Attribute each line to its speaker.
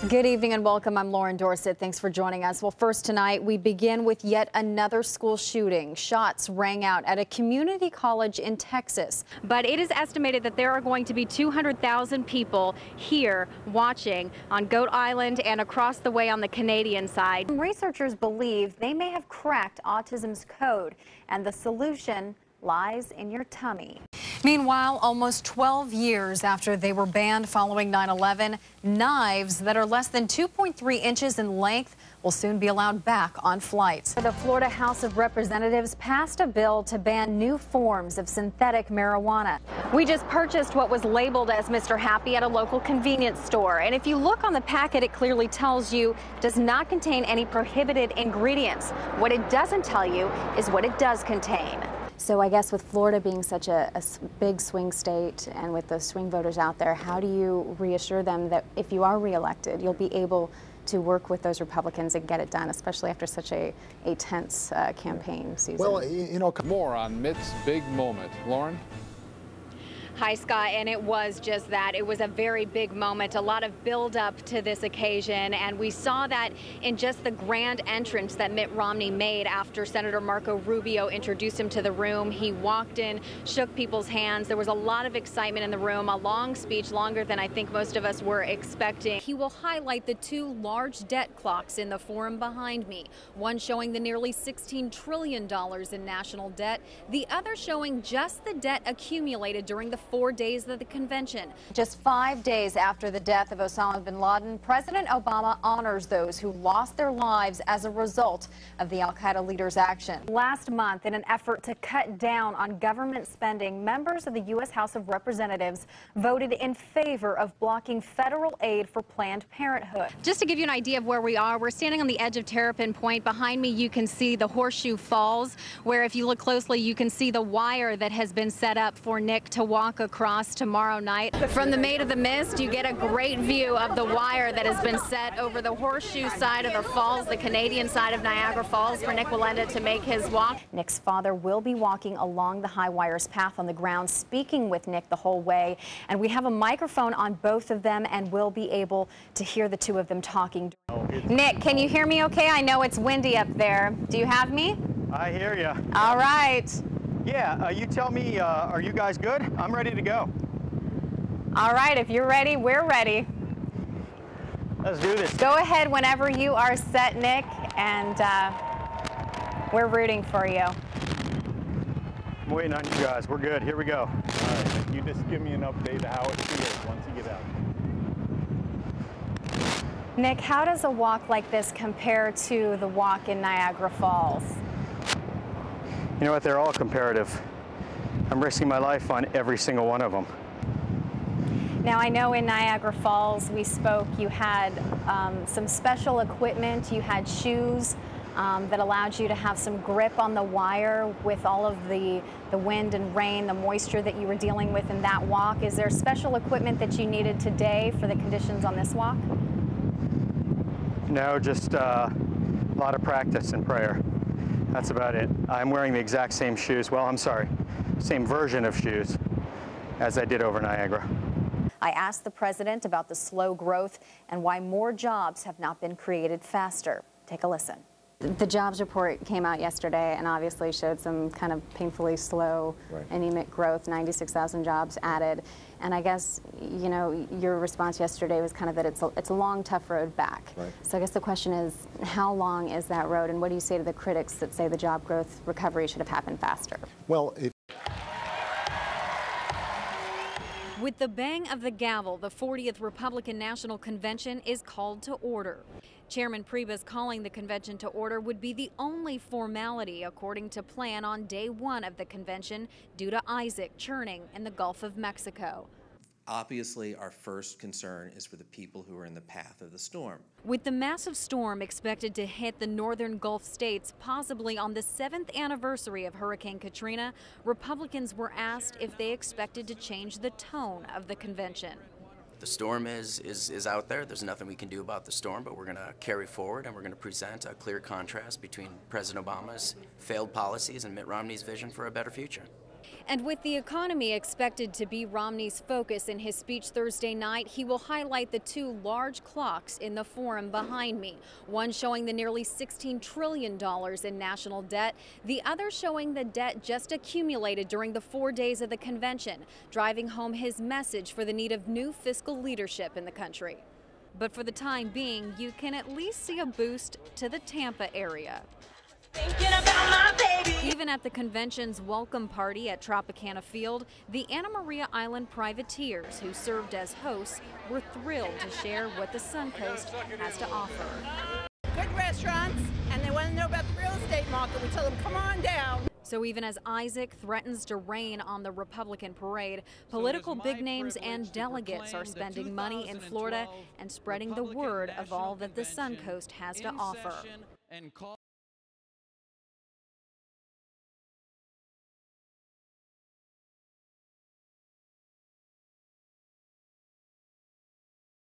Speaker 1: Good evening and welcome. I'm Lauren Dorsett. Thanks for joining us. Well, first tonight, we begin with yet another school shooting. Shots rang out at a community college in Texas.
Speaker 2: But it is estimated that there are going to be 200,000 people here watching on Goat Island and across the way on the Canadian side.
Speaker 1: Researchers believe they may have cracked autism's code, and the solution lies in your tummy. Meanwhile, almost 12 years after they were banned following 9/11, knives that are less than 2.3 inches in length will soon be allowed back on flights. The Florida House of Representatives passed a bill to ban new forms of synthetic marijuana.
Speaker 2: We just purchased what was labeled as Mr. Happy at a local convenience store. And if you look on the packet, it clearly tells you does not contain any prohibited ingredients. What it doesn't tell you is what it does contain.
Speaker 1: So I guess with Florida being such a big swing state and with the swing voters out there, how do you reassure them that if you are reelected, you'll be able to work with those Republicans and get it done, especially after such a tense campaign season?
Speaker 3: Well, you know, more on Mitt's big moment. Lauren?
Speaker 2: Hi, Scott, and it was just that. It was a very big moment, a lot of build up to this occasion, and we saw that in just the grand entrance that Mitt Romney made after Senator Marco Rubio introduced him to the room. He walked in, shook people's hands. There was a lot of excitement in the room, a long speech, longer than I think most of us were expecting. He will highlight the two large debt clocks in the forum behind me, one showing the nearly $16 trillion in national debt, the other showing just the debt accumulated during the 4 days of the convention.
Speaker 1: Just 5 days after the death of Osama bin Laden, President Obama honors those who lost their lives as a result of the al-Qaeda leader's action. Last month, in an effort to cut down on government spending, members of the U.S. House of Representatives voted in favor of blocking federal aid for Planned Parenthood.
Speaker 2: Just to give you an idea of where we are, we're standing on the edge of Terrapin Point. Behind me, you can see the Horseshoe Falls, where if you look closely, you can see the wire that has been set up for Nick to walk across tomorrow night. From the Maid of the Mist, you get a great view of the wire that has been set over the horseshoe side of the falls, the Canadian side of Niagara Falls, for Nick Wallenda to make his walk.
Speaker 1: Nick's father will be walking along the high wires path on the ground, speaking with Nick the whole way. And we have a microphone on both of them, and we'll be able to hear the two of them talking. Nick, can you hear me okay? I know it's windy up there. Do you have me?
Speaker 4: I hear you.
Speaker 1: All right.
Speaker 4: Yeah, you tell me, are you guys good? I'm ready to go.
Speaker 1: All right, if you're ready, we're ready.
Speaker 4: Let's do this.
Speaker 1: Go ahead whenever you are set, Nick, and we're rooting for you.
Speaker 4: I'm waiting on you guys. We're good. Here we go.
Speaker 5: All right, you just give me an update of how it feels once you get out.
Speaker 1: Nick, how does a walk like this compare to the walk in Niagara Falls?
Speaker 4: You know what? They're all comparative. I'm risking my life on every single one of them.
Speaker 1: Now, I know in Niagara Falls we spoke, you had some special equipment, you had shoes that allowed you to have some grip on the wire with all of the wind and rain, the moisture that you were dealing with in that walk. Is there special equipment that you needed today for the conditions on this walk?
Speaker 4: No, just a lot of practice and prayer. That's about it. I'm wearing the exact same shoes, well, I'm sorry, same version of shoes as I did over Niagara.
Speaker 1: I asked the president about the slow growth and why more jobs have not been created faster. Take a listen. The jobs report came out yesterday and obviously showed some kind of painfully slow, anemic growth, 96,000 jobs added. And I guess, you know, your response yesterday was kind of that it's a long, tough road back. Right. So I guess the question is, how long is that road, and what do you say to the critics that say the job growth recovery should have happened faster?
Speaker 3: Well,
Speaker 2: With the bang of the gavel, the 40th Republican National Convention is called to order. Chairman Priebus calling the convention to order would be the only formality according to plan on day one of the convention due to Isaac churning in the Gulf of Mexico.
Speaker 6: Obviously, our first concern is for the people who are in the path of the storm.
Speaker 2: With the massive storm expected to hit the northern Gulf states possibly on the 7th anniversary of Hurricane Katrina, Republicans were asked if they expected to change the tone of the convention.
Speaker 7: The storm is out there. There's nothing we can do about the storm, but we're going to carry forward and we're going to present a clear contrast between President Obama's failed policies and Mitt Romney's vision for a better future.
Speaker 2: And with the economy expected to be Romney's focus in his speech Thursday night, he will highlight the two large clocks in the forum behind me. One showing the nearly $16 trillion in national debt, the other showing the debt just accumulated during the 4 days of the convention, driving home his message for the need of new fiscal leadership in the country. But for the time being, you can at least see a boost to the Tampa area.
Speaker 8: Thinking about my baby.
Speaker 2: Even at the convention's welcome party at Tropicana Field, the Anna Maria Island privateers who served as hosts were thrilled to share what the Suncoast has to offer.
Speaker 9: Good restaurants, and they want to know about the real estate market. We tell them, come on down.
Speaker 2: So even as Isaac threatens to rain on the Republican parade, political big names and delegates are spending money in Florida and spreading the word of all that the Suncoast has to offer.